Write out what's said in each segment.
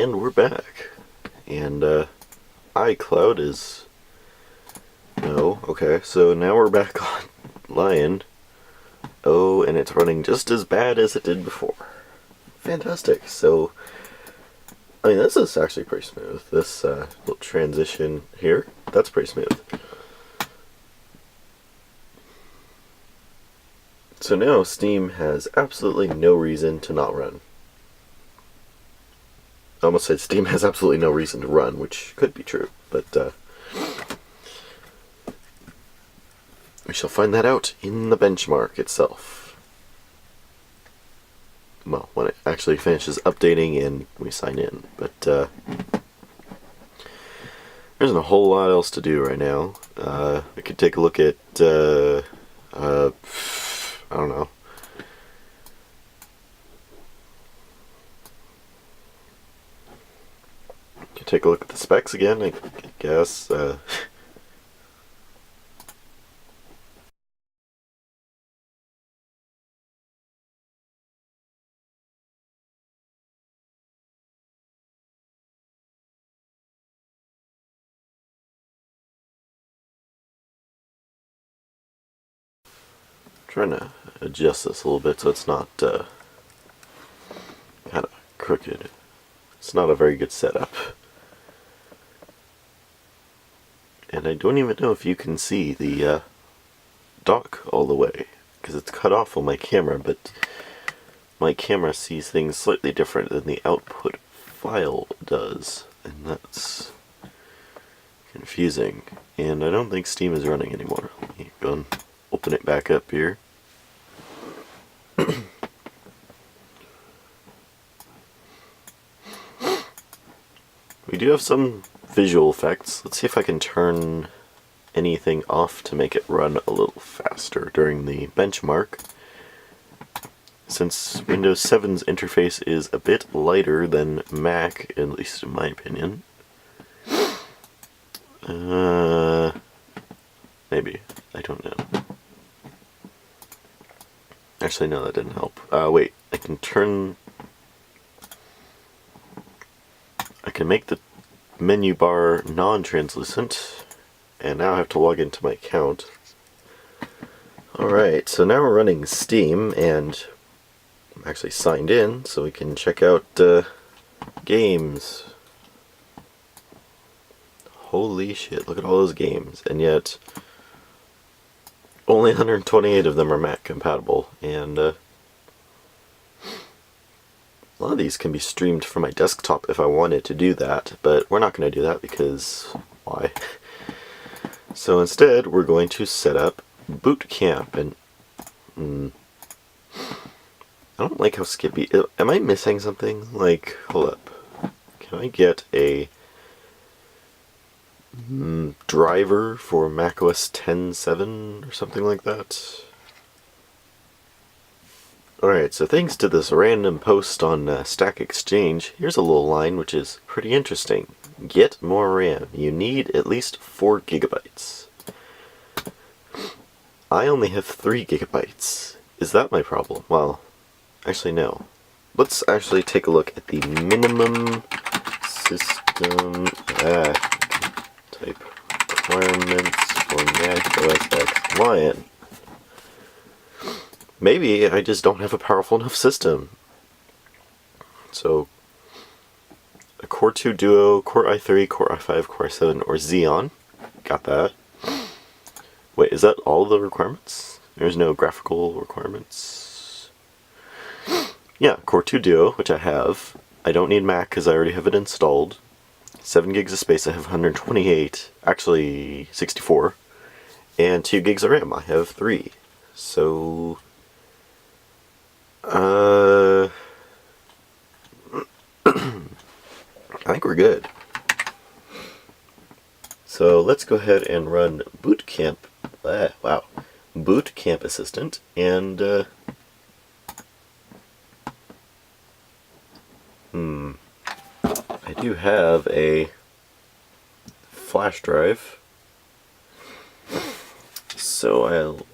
And we're back. And iCloud is... No, okay, so now we're back on Lion. Oh, and it's running just as bad as it did before. Fantastic. So, I mean, this is actually pretty smooth. This little transition here, that's pretty smooth. So now Steam has absolutely no reason to not run. I almost said Steam has absolutely no reason to run, which could be true, but we shall find that out in the benchmark itself. Well, when it actually finishes updating and we sign in, but there isn't a whole lot else to do right now. We could take a look at, I don't know. Could take a look at the specs again, I guess. Trying to adjust this a little bit so it's not kind of crooked. It's not a very good setup. And I don't even know if you can see the dock all the way, because it's cut off on my camera, but my camera sees things slightly different than the output file does, and that's confusing. And I don't think Steam is running anymore. Let me go and open it back up here. We do have some visual effects. Let's see if I can turn anything off to make it run a little faster during the benchmark. Since Windows 7's interface is a bit lighter than Mac, at least in my opinion. Maybe. I don't know. Actually, no, that didn't help. Wait, I can make the menu bar non-translucent, and now I have to log into my account. Alright, so now we're running Steam, and I'm actually signed in, so we can check out games. Holy shit, look at all those games, and yet only 128 of them are Mac compatible, and a lot of these can be streamed from my desktop if I wanted to do that, but we're not going to do that because why? So instead, we're going to set up Boot Camp, and I don't like how skippy. Am I missing something? Like, hold up. Can I get a driver for macOS 10.7 or something like that? Alright, so thanks to this random post on Stack Exchange, here's a little line which is pretty interesting. Get more RAM. You need at least 4 gigabytes. I only have 3 gigabytes. Is that my problem? Well, actually no. Let's actually take a look at the minimum system type requirements for Mac OS X Lion. Maybe I just don't have a powerful enough system. So, a Core 2 Duo, Core i3, Core i5, Core i7, or Xeon. Got that. Wait, is that all the requirements? There's no graphical requirements? Yeah, Core 2 Duo, which I have. I don't need Mac because I already have it installed. 7 gigs of space, I have 128. Actually, 64. And 2 gigs of RAM, I have 3. So I think we're good. So let's go ahead and run Boot Camp. Wow, Boot Camp Assistant, and I do have a flash drive, so I'll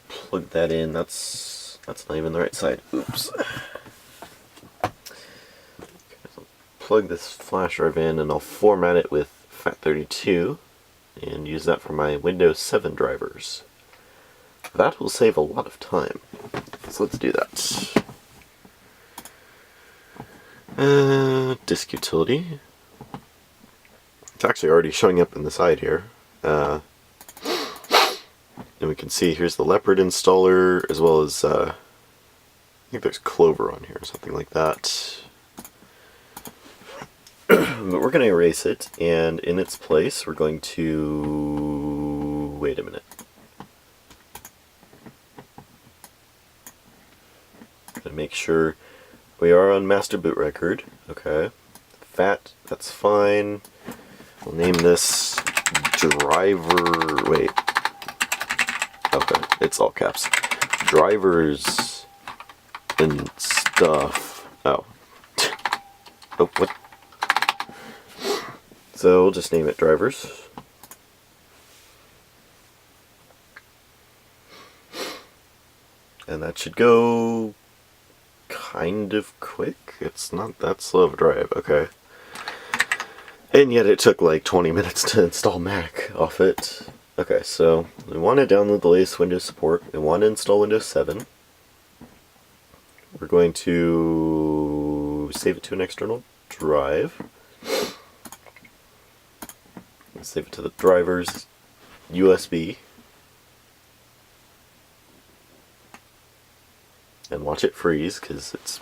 plug that in. That's not even the right side. Oops. plug this flash drive in and I'll format it with FAT32 and use that for my Windows 7 drivers. That will save a lot of time. So let's do that. Disk utility. It's actually already showing up in the side here. And we can see here's the Leopard installer, as well as, I think there's Clover on here, or something like that. But we're going to erase it, and in its place we're going to... wait a minute. Gotta make sure we are on master boot record. Okay. FAT, that's fine. We'll name this driver... wait. Okay, it's all caps. Drivers and stuff. Oh. Oh, what? So we'll just name it drivers. And that should go kind of quick. It's not that slow of a drive, okay. And yet it took like 20 minutes to install Mac off it. Okay, so we want to download the latest Windows support. We want to install Windows 7. We're going to save it to an external drive. Save it to the driver's USB. And watch it freeze, because it's...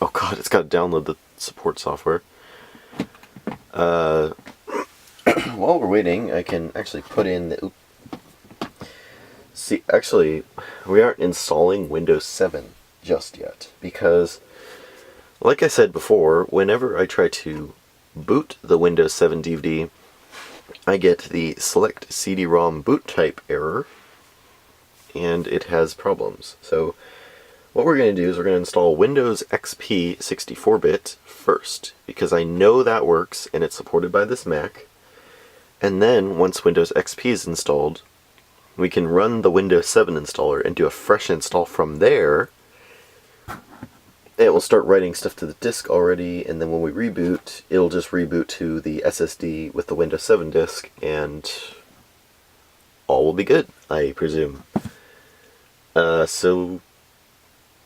oh god, it's got to download the support software. While we're waiting, I can actually put in the... see, actually, we aren't installing Windows 7 just yet, because, like I said before, whenever I try to boot the Windows 7 DVD, I get the select CD-ROM boot type error, and it has problems. So what we're going to do is we're going to install Windows XP 64-bit first, because I know that works and it's supported by this Mac. And then once Windows XP is installed, we can run the Windows 7 installer and do a fresh install from there. It will start writing stuff to the disk already, and then when we reboot, it'll just reboot to the SSD with the Windows 7 disk, and all will be good, I presume. So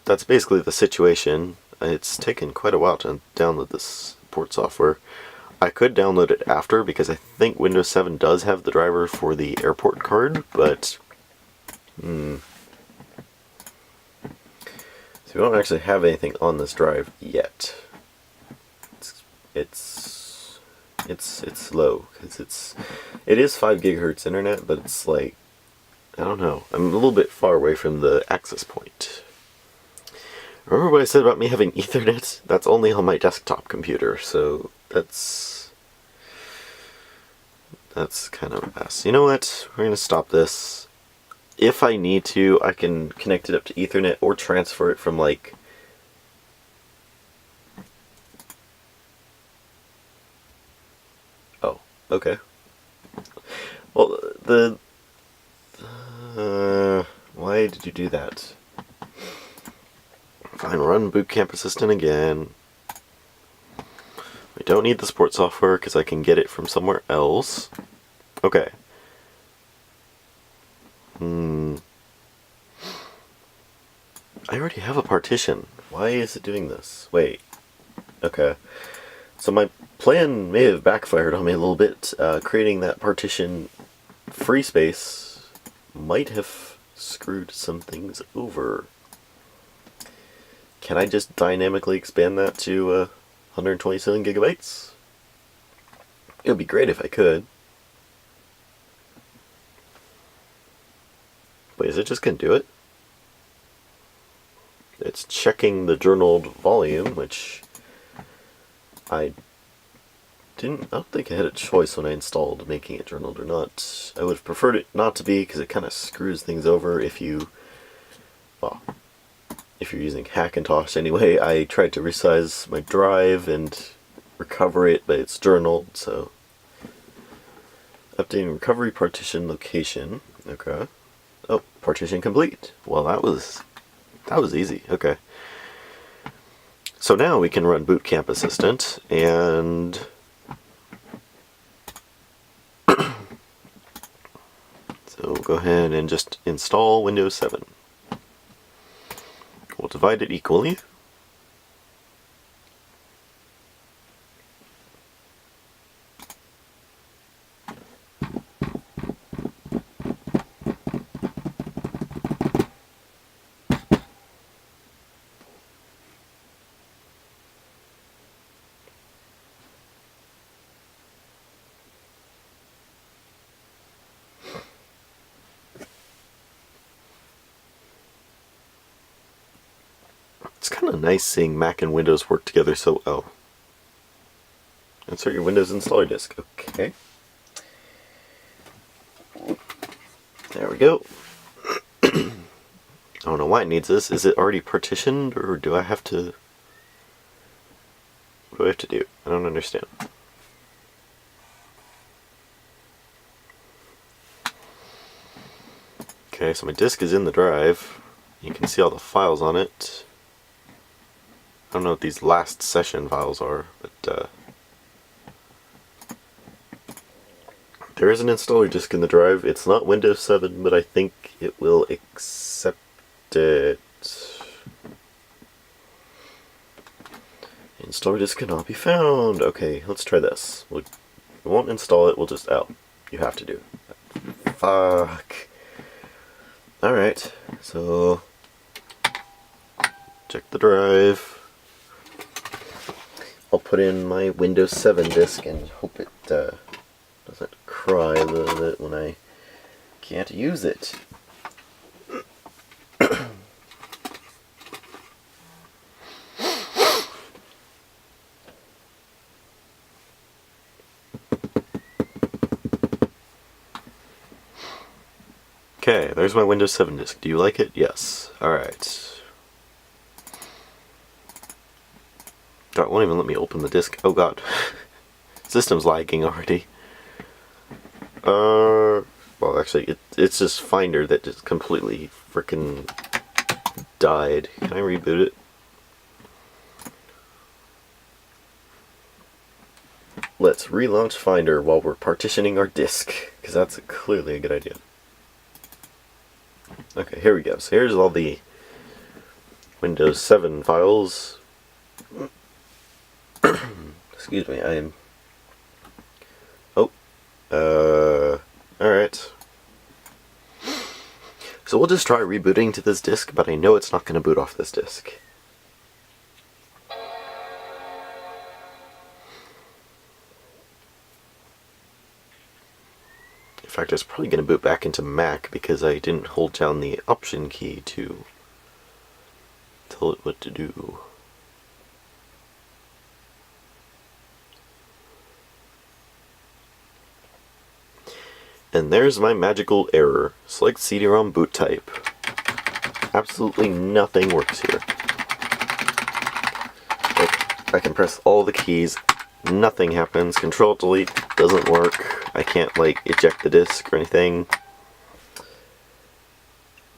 that's basically the situation. It's taken quite a while to download this port software. I could download it after, because I think Windows 7 does have the driver for the airport card, but... so we don't actually have anything on this drive yet. It's slow, because it is 5 gigahertz internet, but it's like, I don't know, I'm a little bit far away from the access point. Remember what I said about me having Ethernet? That's only on my desktop computer, so that's kind of a mess. You know what? We're going to stop this. If I need to, I can connect it up to Ethernet or transfer it from, like... oh, okay. Well, why did you do that? Fine, run Boot Camp Assistant again. We don't need the support software because I can get it from somewhere else. Okay. I already have a partition. Why is it doing this? Wait. Okay. So my plan may have backfired on me a little bit. Creating that partition free space might have screwed some things over. Can I just dynamically expand that to 127 gigabytes? It would be great if I could. Wait, is it just going to do it? It's checking the journaled volume, which I don't think I had a choice when I installed making it journaled or not. I would have preferred it not to be, because it kind of screws things over if you, well, if you're using Hackintosh anyway. I tried to resize my drive and recover it, but it's journaled, so. Updating recovery partition location. Okay. Oh, partition complete. Well, that was easy. Okay. So now we can run Boot Camp Assistant, and so go ahead and just install Windows 7. We'll divide it equally. It's kind of nice seeing Mac and Windows work together so well. Insert your Windows installer disk. Okay. There we go. I don't know why it needs this. Is it already partitioned, or do I have to... What do I have to do? I don't understand. Okay, so my disk is in the drive. You can see all the files on it. I don't know what these last session files are, but there is an installer disk in the drive. It's not Windows 7, but I think it will accept it. Installer disk cannot be found. Okay, let's try this. We won't install it, we'll just... Oh, you have to do it. Fuck. Alright, so... check the drive. I'll put in my Windows 7 disk and hope it doesn't cry a little bit when I can't use it. Okay, there's my Windows 7 disk. Do you like it? Yes. Alright. God, it won't even let me open the disk. Oh god. System's lagging already. Well actually, it's just Finder that just completely frickin' died. Can I reboot it? Let's relaunch Finder while we're partitioning our disk, because that's clearly a good idea. Okay, here we go. So here's all the Windows 7 files. Excuse me, I am... Oh. Alright. So we'll just try rebooting to this disk, but I know it's not going to boot off this disk. In fact, it's probably going to boot back into Mac because I didn't hold down the Option key to tell it what to do. And there's my magical error. Select CD-ROM boot type. Absolutely nothing works here. I can press all the keys, nothing happens. Control-Delete doesn't work. I can't, like, eject the disk or anything.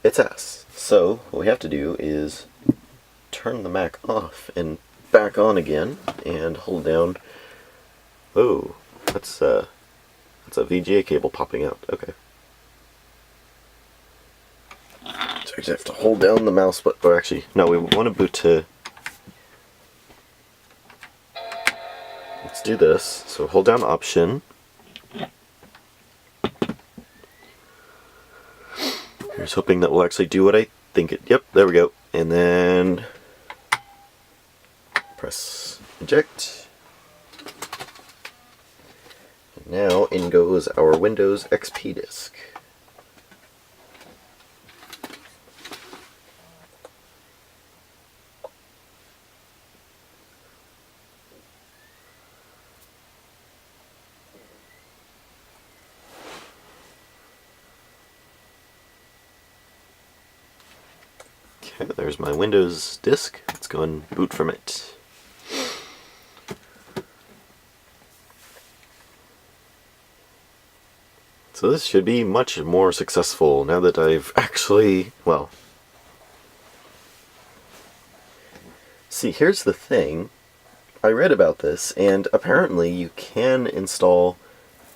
It's ass. So, what we have to do is turn the Mac off and back on again, and hold down... Oh, that's a VGA cable popping out. Okay. So we just have to hold down the mouse button. Or actually, no, we want to boot to... Let's do this. So hold down Option. Here's hoping that will actually do what I think it... Yep, there we go. And then... press Eject. Now in goes our Windows XP disk. Okay, there's my Windows disk. Let's go and boot from it. So this should be much more successful now that I've actually, well... See, here's the thing. I read about this, and apparently you can install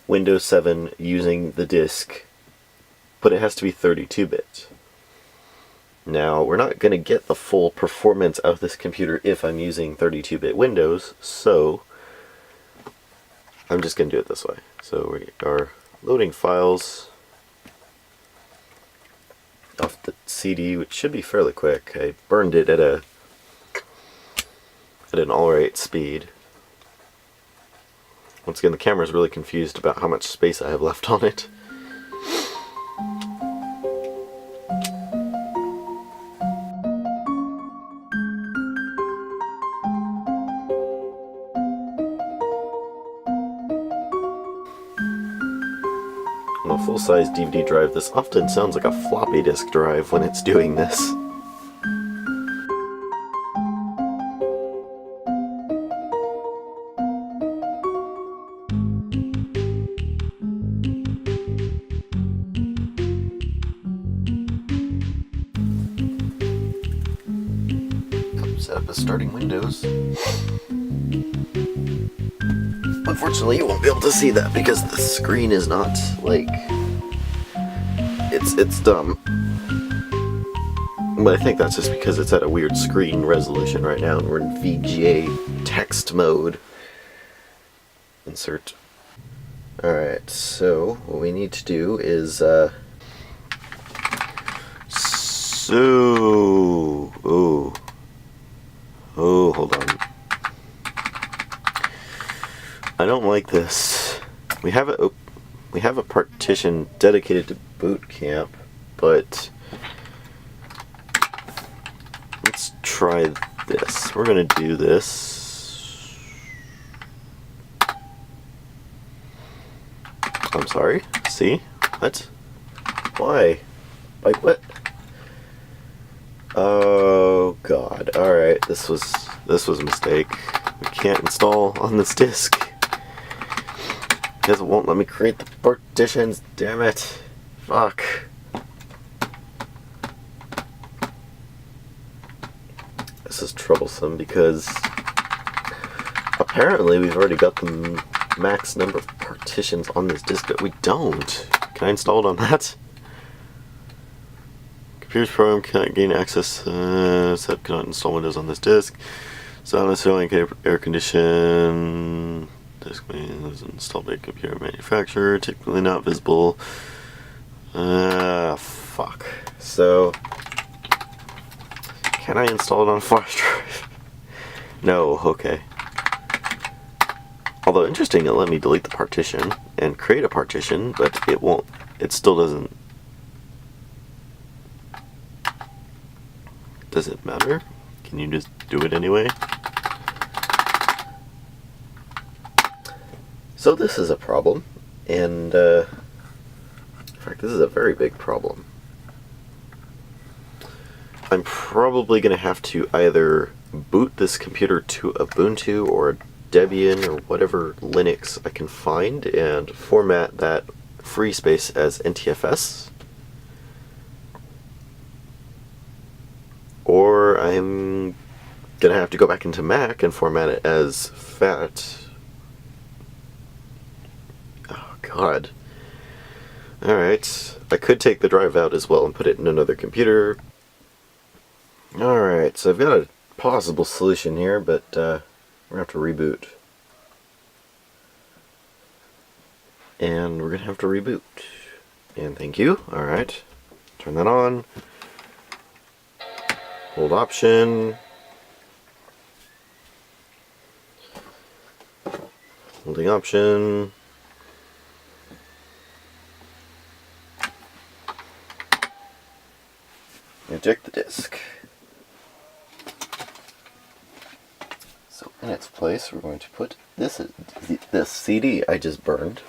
Windows 7 using the disk, but it has to be 32-bit. Now, we're not going to get the full performance out of this computer if I'm using 32-bit Windows, so I'm just going to do it this way. So we are loading files off the CD, which should be fairly quick. I burned it at an alright speed. Once again, the camera's really confused about how much space I have left on it. On a full-size DVD drive, this often sounds like a floppy disk drive when it's doing this. Set up as starting Windows. Unfortunately, you won't be able to see that because the screen is not, like, it's dumb. But I think that's just because it's at a weird screen resolution right now, and we're in VGA text mode. Insert. Alright, so what we need to do is, Oh, hold on. I don't like this. We have a partition dedicated to boot camp, but let's try this. We're gonna do this. I'm sorry. See? What? Why? Like what? Oh god. Alright, this was a mistake. We can't install on this disk. Because it won't let me create the partitions, damn it. Fuck. This is troublesome because apparently we've already got the max number of partitions on this disk, but we don't. Can I install it on that? Computer's program cannot gain access, setup cannot install Windows on this disk. So not necessarily air condition. Disk means installed by a computer manufacturer, typically not visible. Fuck. So, can I install it on a flash drive? No, okay. Although interesting, it'll let me delete the partition and create a partition, but it won't, it still doesn't. Does it matter? Can you just do it anyway? So this is a problem, and in fact this is a very big problem. I'm probably going to have to either boot this computer to Ubuntu or Debian or whatever Linux I can find and format that free space as NTFS. Or I'm going to have to go back into Mac and format it as FAT. Oh god. Alright, I could take the drive out as well and put it in another computer. Alright, so I've got a possible solution here, but we're going to have to reboot. And we're going to have to reboot. And thank you. Alright. Turn that on. Hold Option. Holding Option. Eject the disk. So in its place, we're going to put this CD I just burned,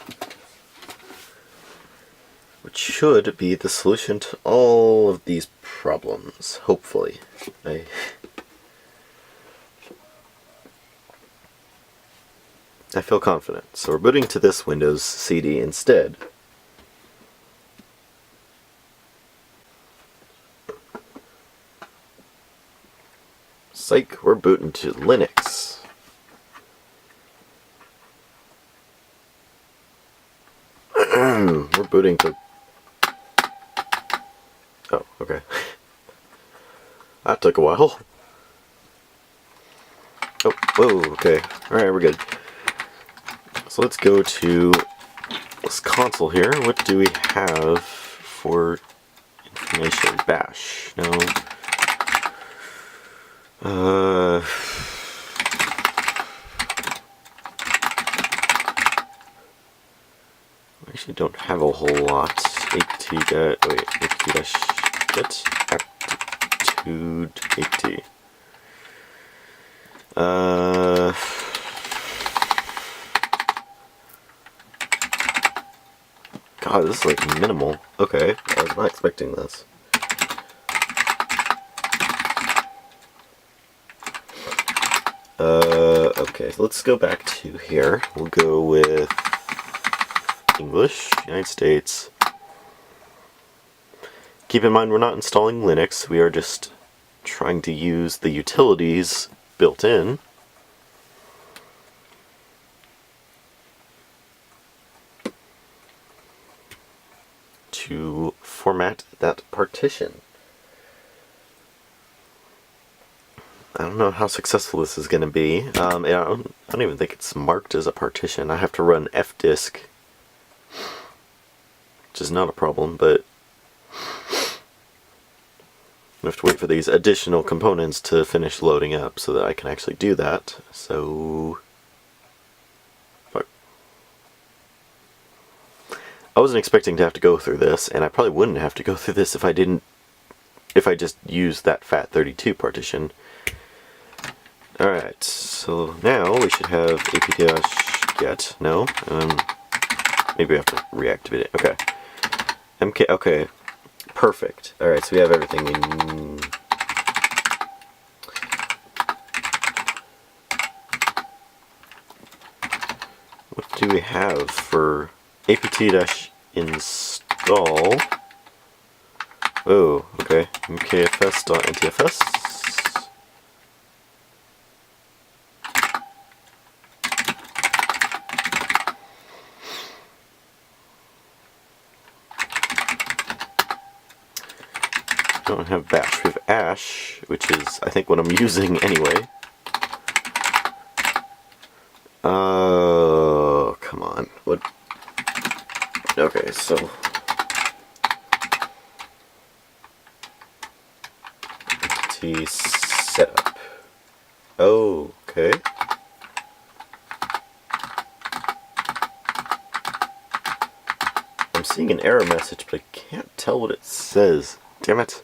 which should be the solution to all of these problems, hopefully. I feel confident. So we're booting to this Windows CD instead. Psych, we're booting to Linux. We're booting to... Oh, okay. That took a while. Oh, whoa, okay. Alright, we're good. So let's go to this console here. What do we have for information? Bash. No. We actually don't have a whole lot. apt-get aptitude apt. God, this is like minimal. Okay, I was not expecting this. Okay, so let's go back to here. We'll go with English, United States. Keep in mind we're not installing Linux, we are just trying to use the utilities built in. To format that partition. I don't know how successful this is going to be. I don't even think it's marked as a partition. I have to run fdisk, which is not a problem, but I have to wait for these additional components to finish loading up so that I can actually do that. So, fuck. I wasn't expecting to have to go through this, and I probably wouldn't have to go through this if I just used that FAT32 partition. Alright, so now we should have apt-get, no, maybe we have to reactivate it, okay. Okay, perfect. Alright, so we have everything we need. What do we have for apt-install? Oh, okay, mkfs.ntfs. Don't have bash, we have ash, which is I think what I'm using anyway. Oh, come on. What? Okay, so T setup. Oh, okay. I'm seeing an error message, but I can't tell what it says. Damn it.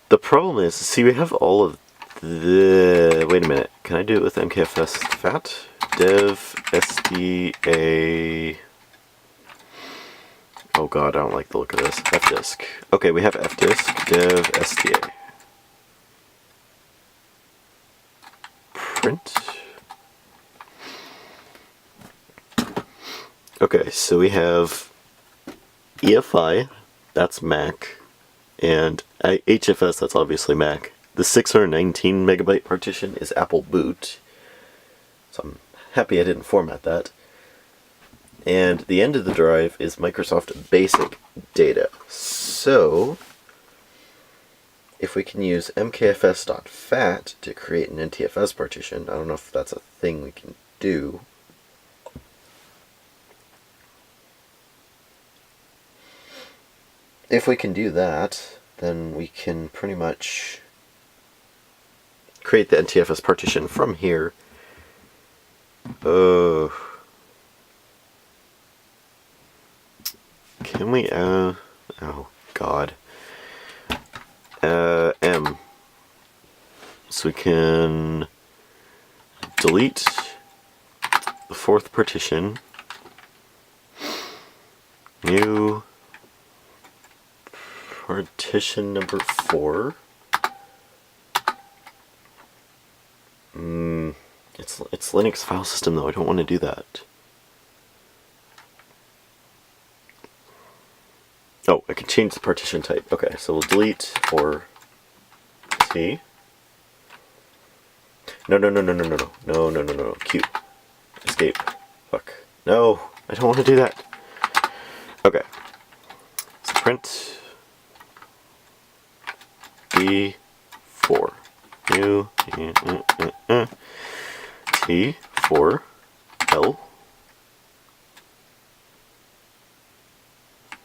The problem is, see, we have all of the... Wait a minute. Can I do it with mkfs fat? Dev sda... Oh god, I don't like the look of this. Fdisk. Okay, we have fdisk, dev sda. Print. Okay, so we have EFI, that's Mac, and HFS, that's obviously Mac. The 619 megabyte partition is Apple Boot, so I'm happy I didn't format that. And the end of the drive is Microsoft Basic Data. So, if we can use mkfs.fat to create an NTFS partition, I don't know if that's a thing we can do. If we can do that, then we can pretty much create the NTFS partition from here. Can we, oh god. M. So we can delete the fourth partition. New partition number 4. It's Linux file system though, I don't want to do that. Oh, I can change the partition type. Okay, so we'll delete 4 T. No, no, no, no, no, no, no, no, no, no, no, Q. Escape. Fuck. No, I don't want to do that. Okay. So print B4. New T4 L.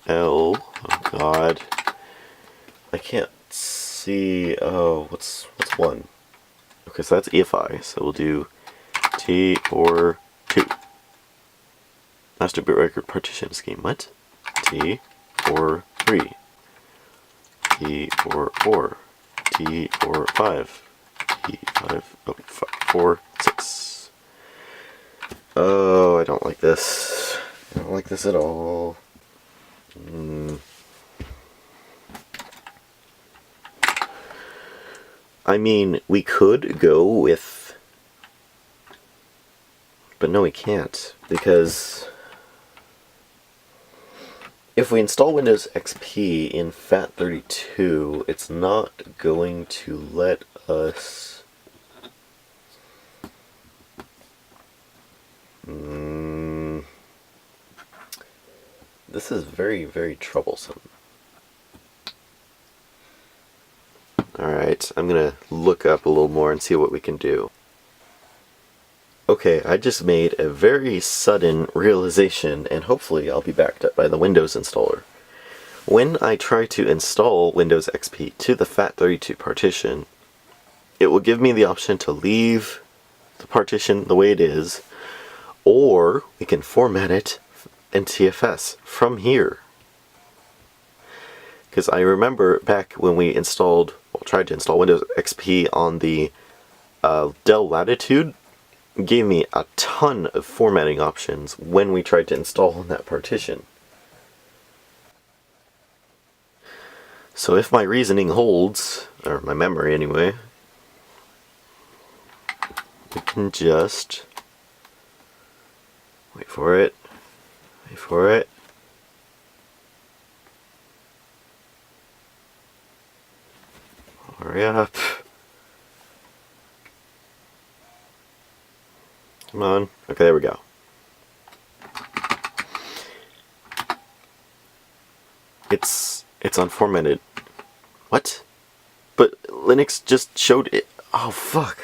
Oh god. I can't see. Oh, what's 1? Okay, so that's EFI. So we'll do T or 2. Master bit record partition scheme. What? T or 3. T or 4. T or 5. T5. Oh, 4, 6. Oh, I don't like this. I don't like this at all. I mean, we could go with... But no, we can't. Because... if we install Windows XP in FAT32, it's not going to let us... This is very, very troublesome. Alright, I'm gonna look up a little more and see what we can do. Okay, I just made a very sudden realization, and hopefully I'll be backed up by the Windows installer. When I try to install Windows XP to the FAT32 partition, it will give me the option to leave the partition the way it is, or we can format it in TFS from here. Because I remember back when we tried to install Windows XP on the Dell Latitude, it gave me a ton of formatting options when we tried to install on that partition. So if my reasoning holds, or my memory anyway, we can just wait for it. Hurry up. Come on. Okay, there we go. It's unformatted. What? But Linux just showed it. Oh, fuck.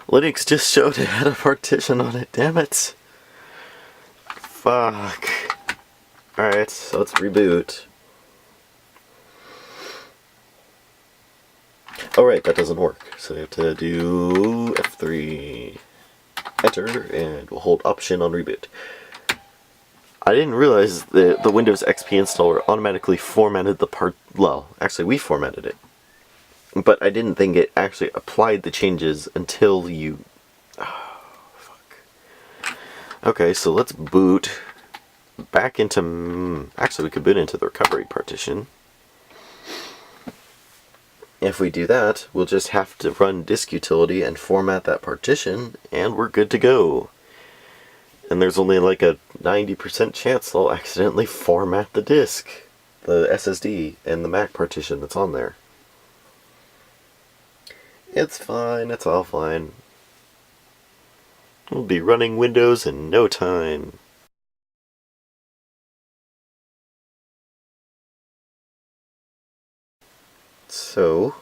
Linux just showed it had a partition on it. Damn it. Fuck. Alright, so let's reboot. Oh right, that doesn't work. So we have to do F3, enter, and we'll hold Option on reboot. I didn't realize that the Windows XP installer automatically formatted the well, actually we formatted it. But I didn't think it actually applied the changes until you... Oh, fuck. Okay, so let's boot back into... Actually, we could boot into the recovery partition. If we do that, we'll just have to run disk utility and format that partition, and we're good to go. And there's only like a 90% chance they'll accidentally format the disk, the SSD, and the Mac partition that's on there. It's fine, it's all fine. We'll be running Windows in no time. So,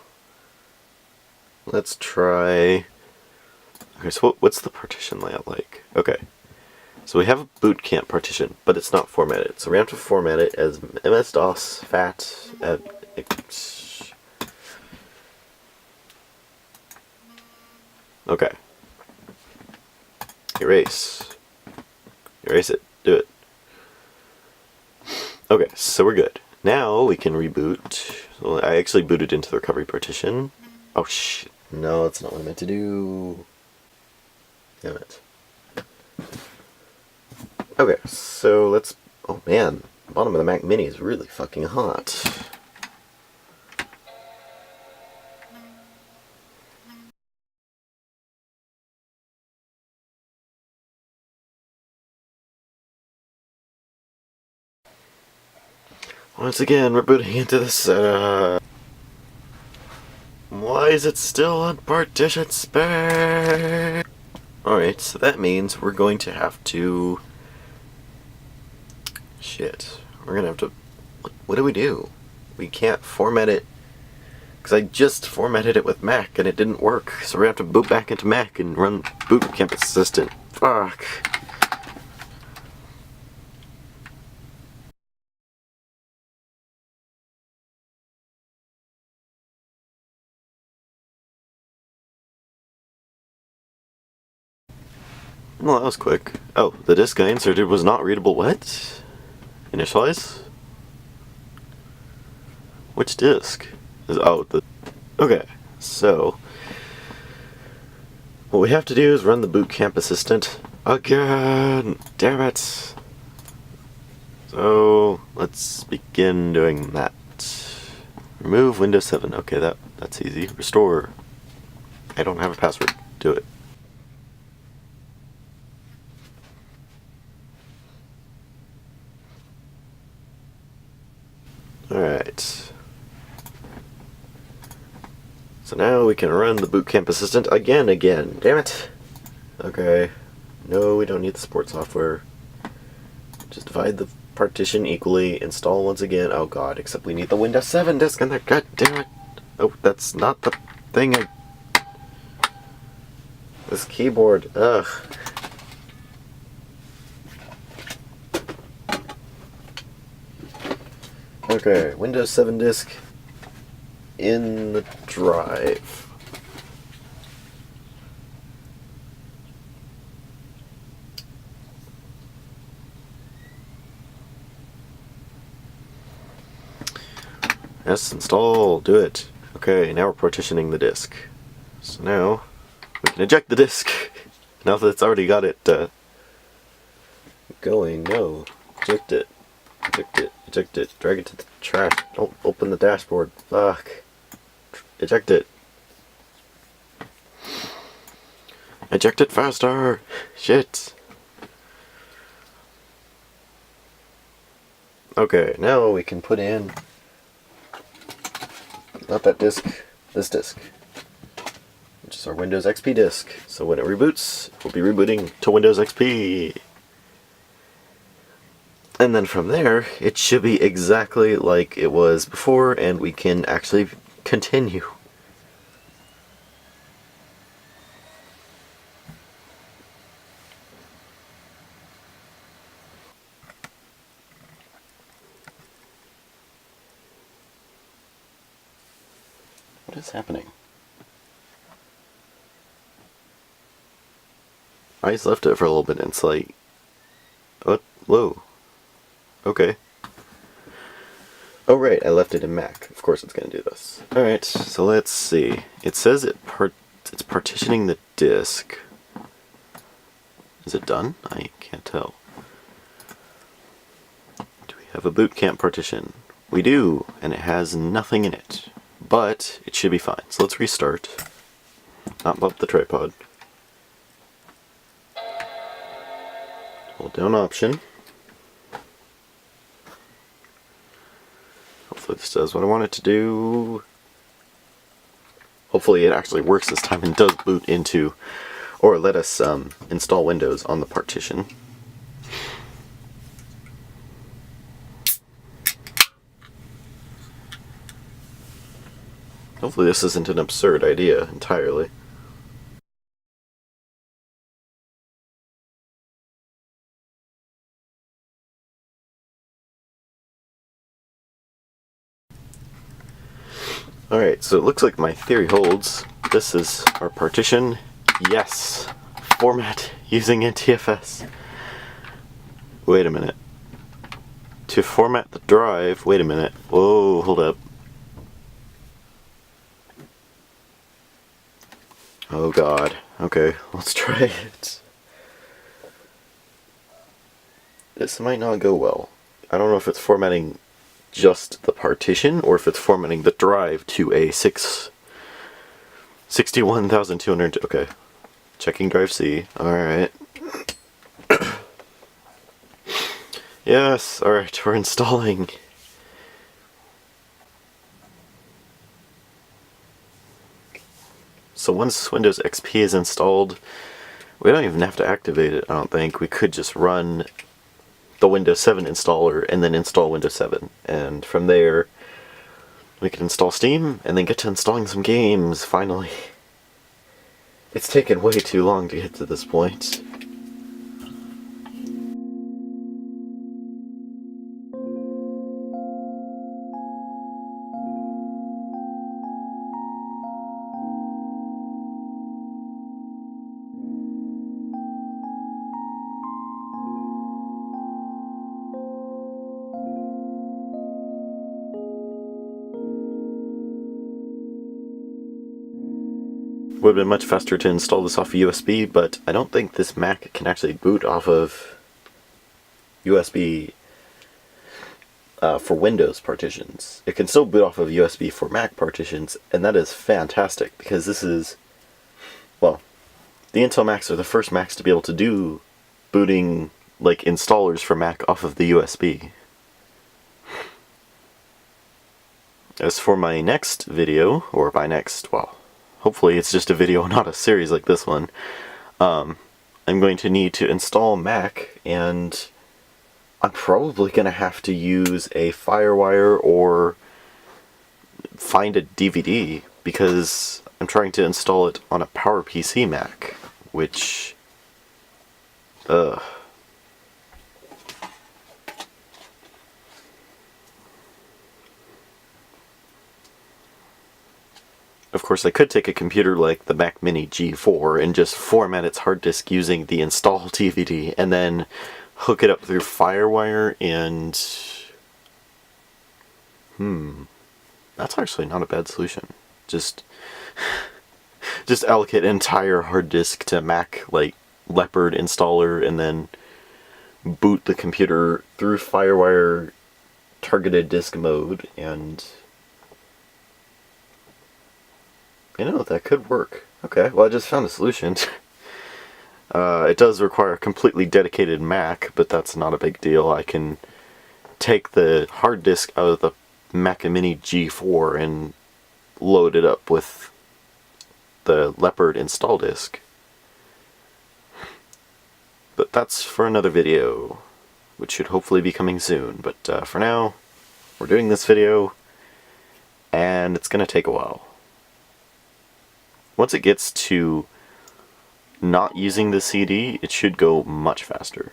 let's try... Okay, so what's the partition layout like? Okay, so we have a boot camp partition, but it's not formatted. So we have to format it as MS-DOS FAT... Okay. Erase. Erase it. Do it. Okay, so we're good. Now we can reboot. Well, I actually booted into the recovery partition. Oh shit. No, that's not what I meant to do. Damn it. Okay, so let's... Oh man, the bottom of the Mac Mini is really fucking hot. Once again, we're booting into the setup. Why is it still on partition space? Alright, so that means we're going to have to... Shit. We're gonna have to... What do we do? We can't format it... Because I just formatted it with Mac and it didn't work. So we're gonna have to boot back into Mac and run Boot Camp Assistant. Fuck. Well, that was quick. Oh, the disk I inserted was not readable. What? Initialize? Which disk? Oh, the... Okay, so... What we have to do is run the Boot Camp Assistant again! Damn it! So, let's begin doing that. Remove Windows 7. Okay, that's easy. Restore. I don't have a password. Do it. Alright. So now we can run the Boot Camp Assistant again. Damn it! Okay. No, we don't need the support software. Just divide the partition equally, install once again. Oh god, except we need the Windows 7 disk in there. God damn it! Oh, that's not the thing I... This keyboard, ugh. Okay, Windows 7 disk in the drive. Yes, install, do it. Okay, now we're partitioning the disk. So now we can eject the disk. Now that it's already got it going. No, eject it. Eject it, drag it to the trash. Don't open the dashboard. Fuck. Eject it. Eject it faster! Shit. Okay, now we can put in... Not that disk, this disk. Which is our Windows XP disk. So when it reboots, we'll be rebooting to Windows XP. And then from there, it should be exactly like it was before, and we can actually continue. What is happening? I just left it for a little bit and it's like... What? Whoa. Okay. Oh right, I left it in Mac. Of course it's gonna do this. Alright, so let's see. It says it's partitioning the disk. Is it done? I can't tell. Do we have a boot camp partition? We do, and it has nothing in it. But it should be fine. So let's restart. Not bump the tripod. Hold down Option. Hopefully this does what I want it to do. Hopefully it actually works this time and does boot into, or let us install Windows on the partition. Hopefully this isn't an absurd idea entirely. Alright, so it looks like my theory holds. This is our partition. Yes! Format using NTFS. Wait a minute. To format the drive, wait a minute. Whoa, hold up. Oh god. Okay, let's try it. This might not go well. I don't know if it's formatting just the partition, or if it's formatting the drive to a 61,200. Okay. Checking drive C. Alright. Yes, alright, we're installing. So once Windows XP is installed, we don't even have to activate it, I don't think. We could just run the Windows 7 installer and then install Windows 7. And from there, we can install Steam and then get to installing some games, finally. It's taken way too long to get to this point. Would have been much faster to install this off of USB, but I don't think this Mac can actually boot off of USB for Windows partitions. It can still boot off of USB for Mac partitions, and that is fantastic, because this is, well, the Intel Macs are the first Macs to be able to do booting, like, installers for Mac off of the USB. As for my next video, or by next, well, hopefully it's just a video, not a series like this one. I'm going to need to install Mac, and I'm probably going to have to use a FireWire or find a DVD, because I'm trying to install it on a PowerPC Mac, which... Of course, I could take a computer like the Mac Mini G4 and just format its hard disk using the install DVD, and then hook it up through FireWire and... That's actually not a bad solution. Just allocate an entire hard disk to Mac, like, Leopard installer, and then boot the computer through FireWire targeted disk mode, and... You know, that could work. Okay, well, I just found a solution. It does require a completely dedicated Mac, but that's not a big deal. I can take the hard disk out of the Mac Mini G4 and load it up with the Leopard install disk. But that's for another video, which should hopefully be coming soon. But for now, we're doing this video, and it's going to take a while. Once it gets to not using the CD, it should go much faster.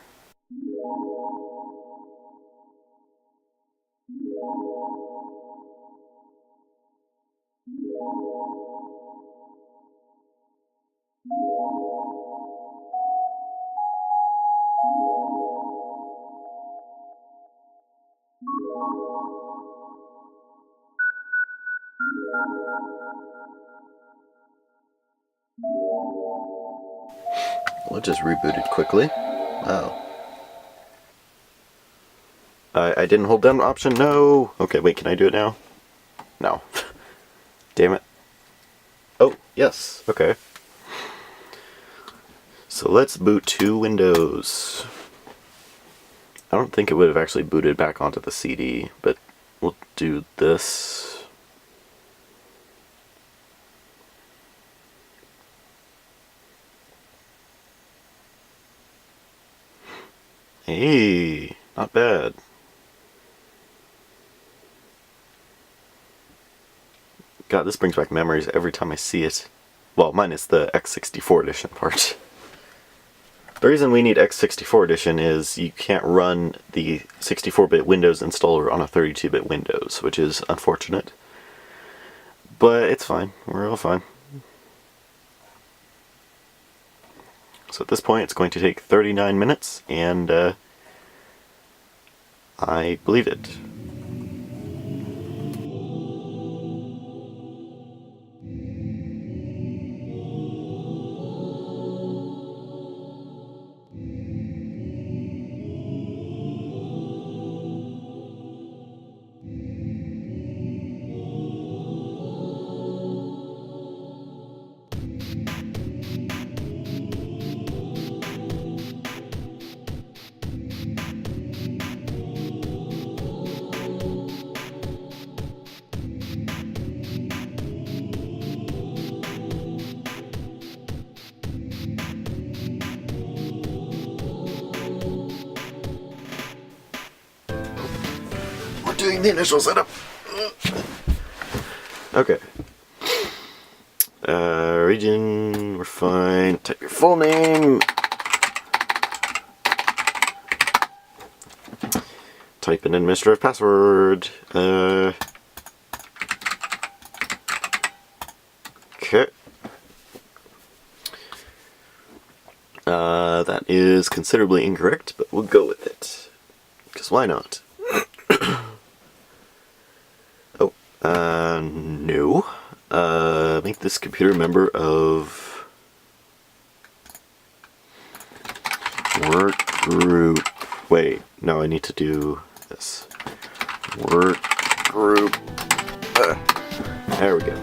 Well, it just rebooted quickly. Wow. I didn't hold down option, no! Okay, wait, can I do it now? No. Damn it. Oh, yes, okay. So let's boot to Windows. I don't think it would have actually booted back onto the CD, but we'll do this. Hey, not bad. God, this brings back memories every time I see it. Well, minus the x64 edition part. The reason we need x64 edition is you can't run the 64-bit Windows installer on a 32-bit Windows, which is unfortunate. But it's fine. We're all fine. So at this point, it's going to take 39 minutes, and I believe it. doing the initial setup. Okay. Region, we're fine. Type your full name. Type an administrative password. Okay. That is considerably incorrect, but we'll go with it. Because why not? Oh, no. Make this computer a member of work group. Wait, no, I need to do this. Work group. There we go.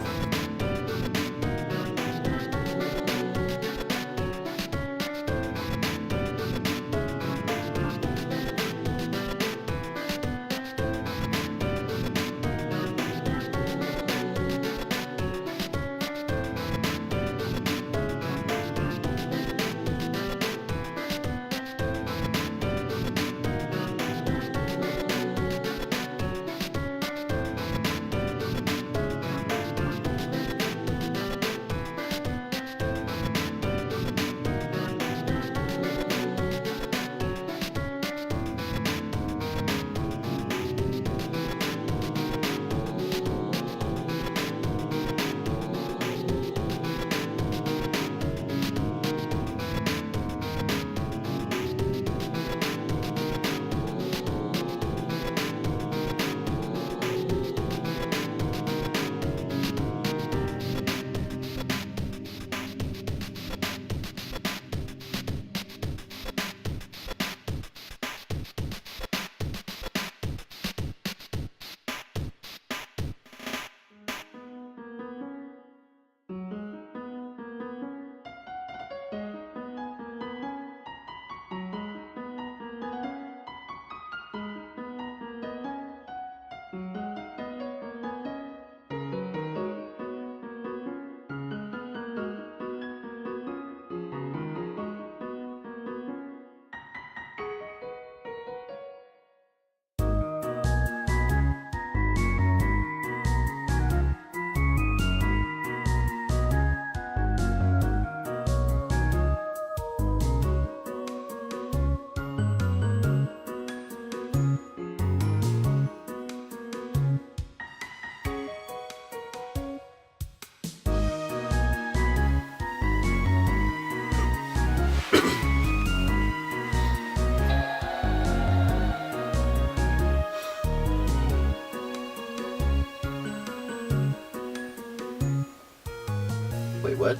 Wait, what?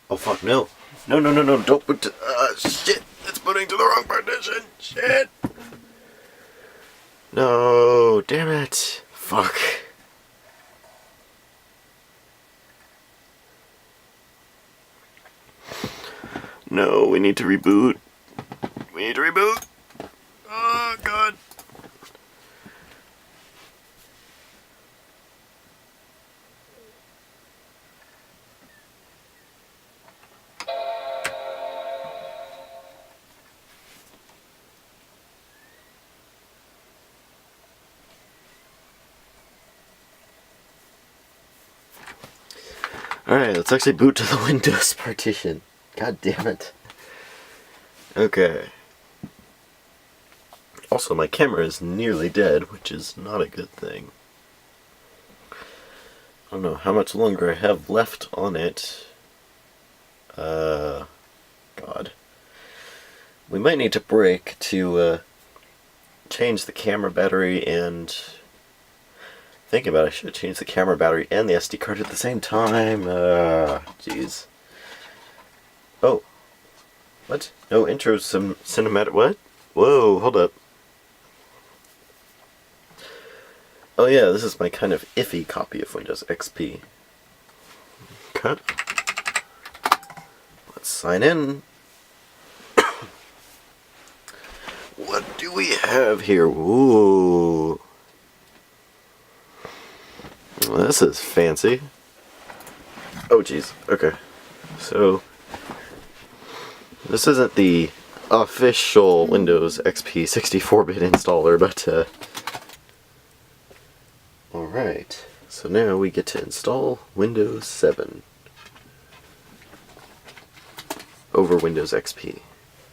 Oh fuck, no. No, no, no, no, don't put to, shit! It's putting to the wrong partition! Shit! No, damn it! Fuck. No, we need to reboot. We need to reboot! Oh, God. Alright, let's actually boot to the Windows partition. God damn it. Okay. Also, my camera is nearly dead, which is not a good thing. I don't know how much longer I have left on it. God. We might need to break to change the camera battery and... Thinking about it, I should change the camera battery and the SD card at the same time. Jeez. Oh. What? No intro, some cinematic... What? Whoa, hold up. Oh yeah, this is my kind of iffy copy of Windows XP. Cut. Let's sign in. What do we have here? Ooh. Well, this is fancy. Oh jeez, okay. So, this isn't the official Windows XP 64-bit installer, but Alright, so now we get to install Windows 7 over Windows XP.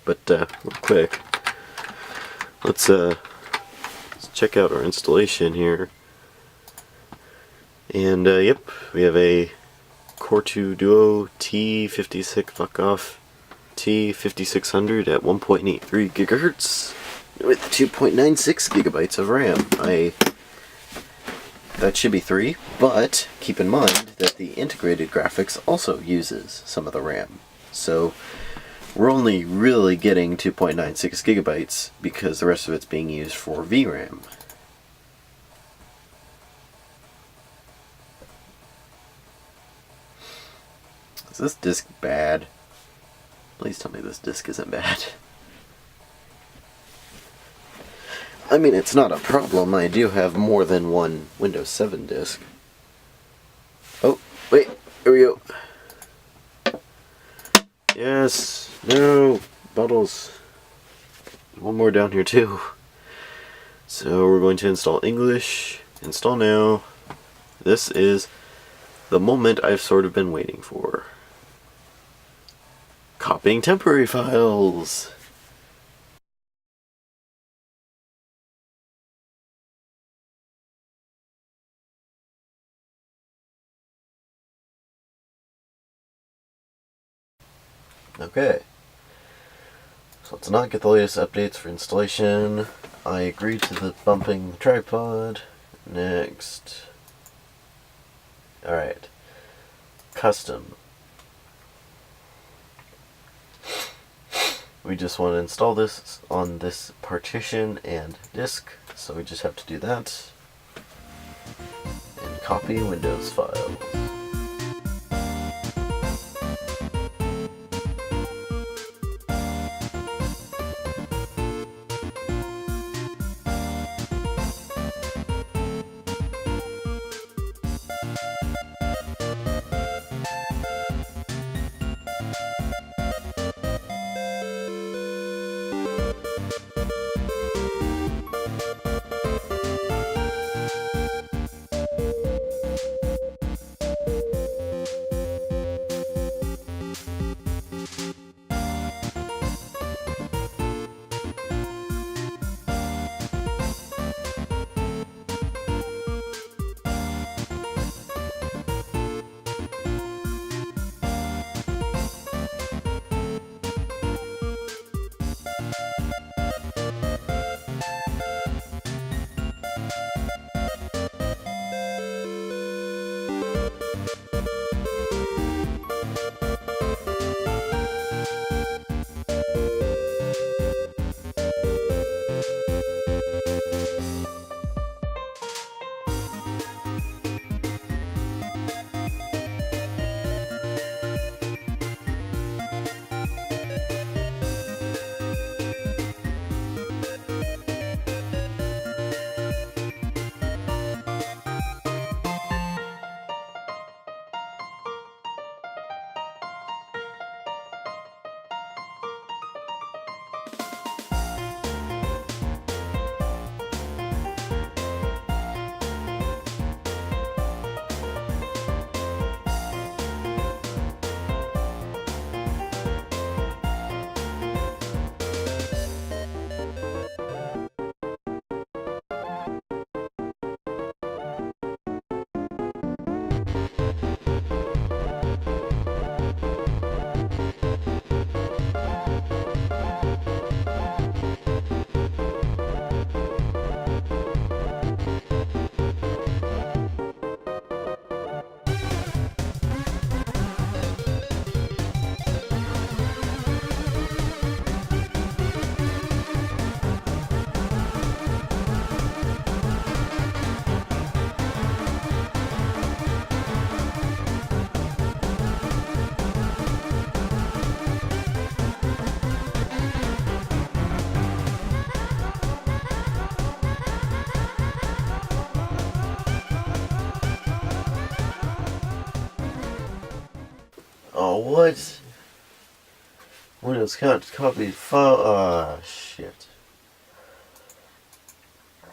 But real quick, let's check out our installation here. And yep, we have a Core 2 Duo T56 fuck off T5600 at 1.83 gigahertz with 2.96 gigabytes of RAM. That should be 3, but keep in mind that the integrated graphics also uses some of the RAM. So we're only really getting 2.96 gigabytes because the rest of it's being used for VRAM. Is this disk bad? Please tell me this disk isn't bad. I mean, it's not a problem. I do have more than one Windows 7 disk. Oh, wait, here we go. Yes, no, bottles. One more down here too. So we're going to install English. Install now. This is the moment I've sort of been waiting for. Copying temporary files. Okay. So let's not get the latest updates for installation. I agree to the bumping the tripod. Next. Alright. Custom. We just want to install this on this partition and disk, so we just have to do that. And copy Windows files. Oh, what? Windows can't copy file. Ah, shit.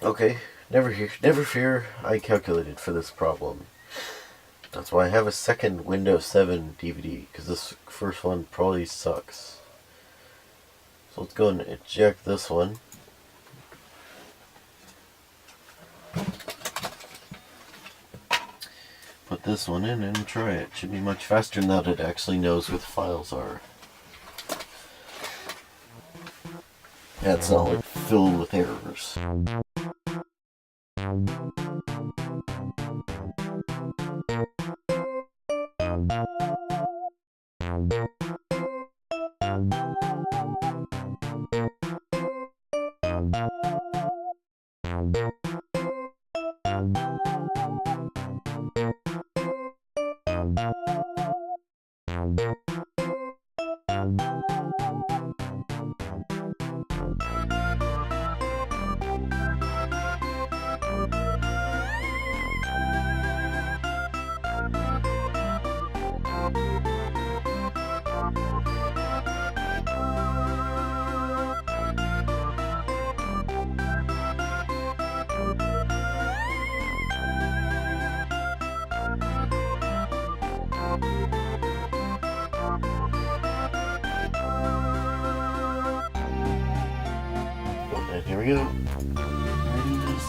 Okay, Never fear, I calculated for this problem. That's why I have a second Windows 7 DVD, because this first one probably sucks. So let's go and eject this one. Put this one in and try it. Should be much faster now that it actually knows where the files are. Yeah, it's not like filled with errors. And here we go. There it is.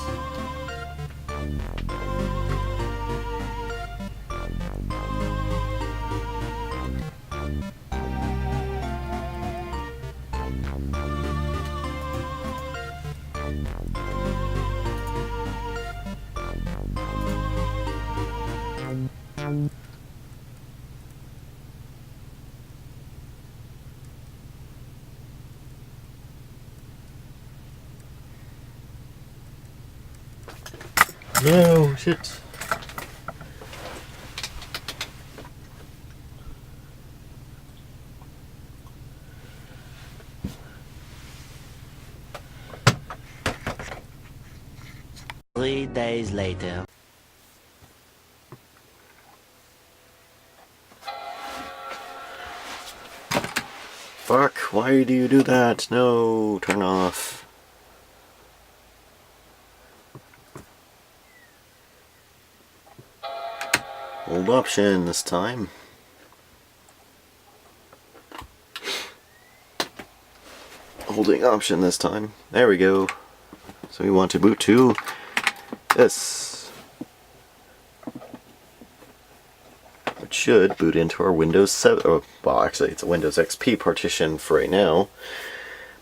No, shit. Three days later. Fuck, why do you do that? No, turn off. Hold option this time. Holding option this time. There we go. So we want to boot to this. Which should boot into our Windows 7. Oh, well, actually, it's a Windows XP partition for right now.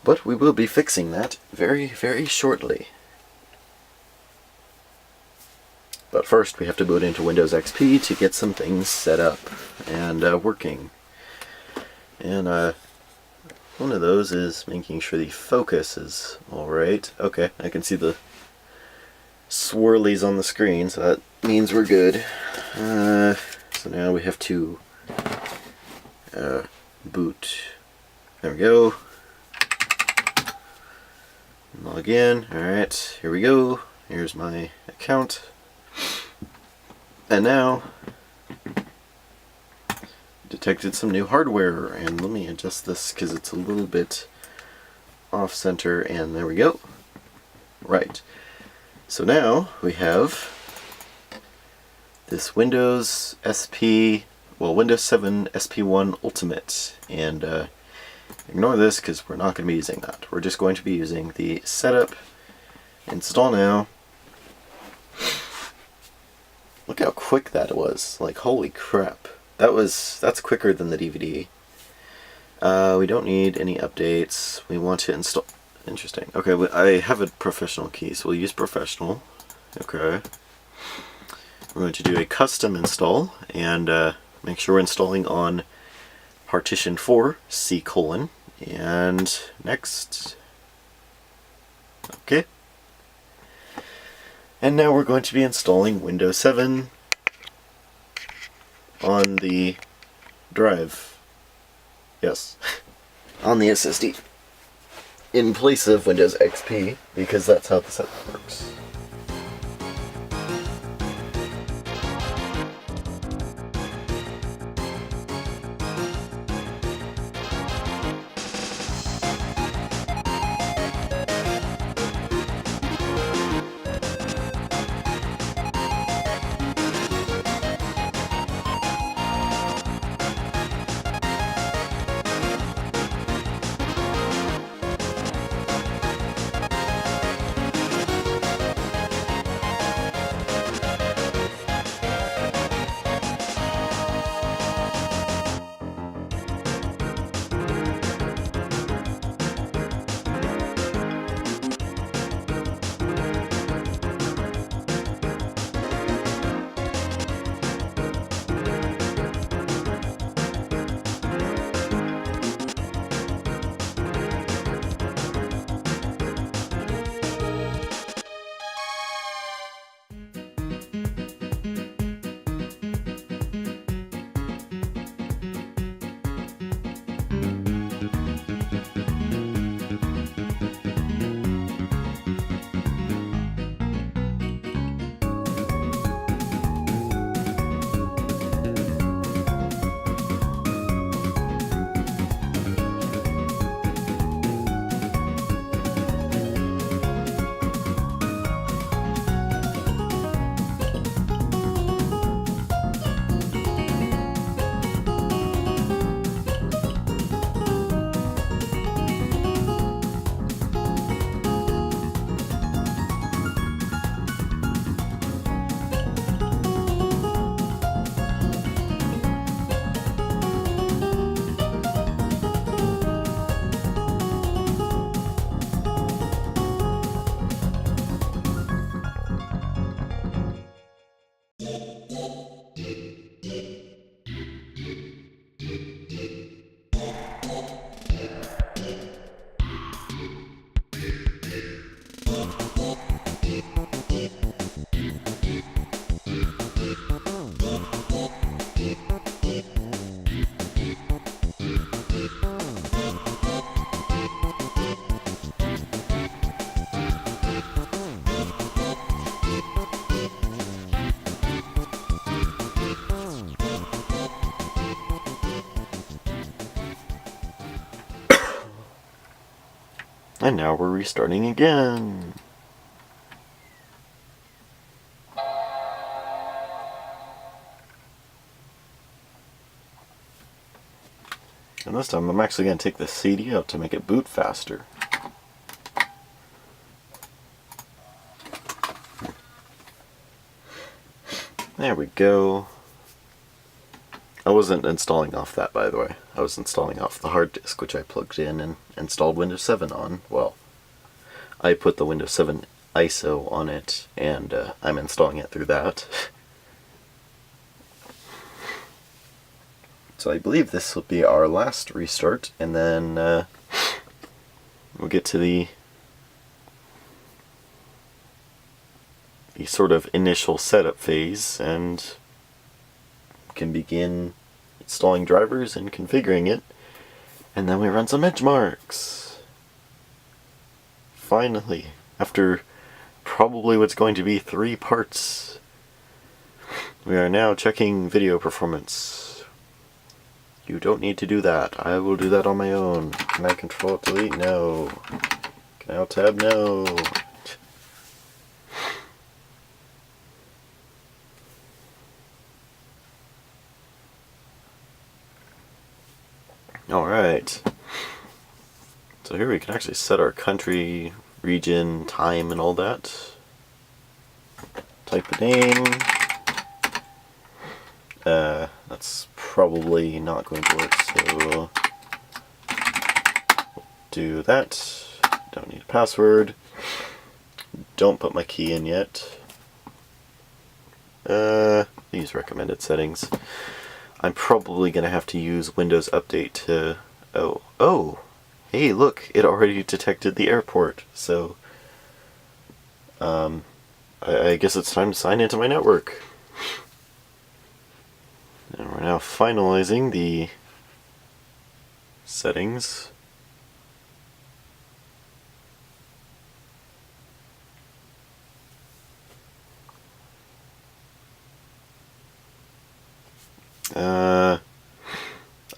But we will be fixing that very, very shortly. But first, we have to boot into Windows XP to get some things set up and working. And one of those is making sure the focus is alright. Okay, I can see the swirlies on the screen, so that means we're good. So now we have to boot. There we go. Log in. Alright, here we go. Here's my account. And now, detected some new hardware, and let me adjust this because it's a little bit off center, and there we go. Right. So now we have this Windows 7 SP1 Ultimate, and ignore this because we're not going to be using that. We're just going to be using the setup, install now. Look how quick that was. Like, holy crap. That's quicker than the DVD. We don't need any updates. We want to install... Interesting. Okay, I have a professional key, so we'll use professional. Okay. We're going to do a custom install, and make sure we're installing on partition 4, C:, and next. Okay. And now we're going to be installing Windows 7 on the drive. Yes. On the SSD. In place of Windows XP, because that's how the setup works. And now we're restarting again. And this time I'm actually going to take the CD out to make it boot faster. There we go. I wasn't installing off that, by the way. I was installing off the hard disk, which I plugged in and installed Windows 7 on. Well, I put the Windows 7 ISO on it, and I'm installing it through that. So I believe this will be our last restart, and then we'll get to the sort of initial setup phase, and can begin installing drivers and configuring it, and then we run some benchmarks. Finally, after probably what's going to be 3 parts, we are now checking video performance. You don't need to do that. I will do that on my own. Can I control delete? No. Can I alt tab? No. Alright. So here we can actually set our country, region, time, and all that. Type a name. That's probably not going to work, so we'll do that. Don't need a password. Don't put my key in yet. These recommended settings. I'm probably going to have to use Windows Update to... Oh! Hey, look! It already detected the airport, so... I guess it's time to sign into my network. And we're now finalizing the settings.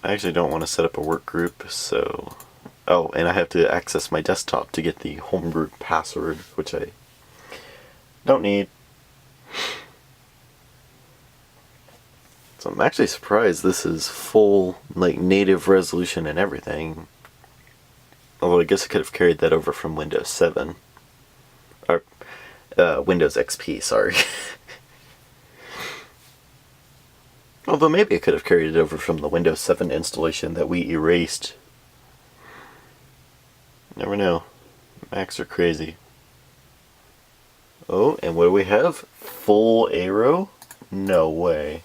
I actually don't want to set up a work group, so... Oh, and I have to access my desktop to get the home group password, which I don't need. So I'm actually surprised this is full, like, native resolution and everything. Although I guess I could have carried that over from Windows 7. Or, Windows XP, sorry. Although maybe I could have carried it over from the Windows 7 installation that we erased. Never know. Macs are crazy. Oh, and what do we have? Full Aero? No way.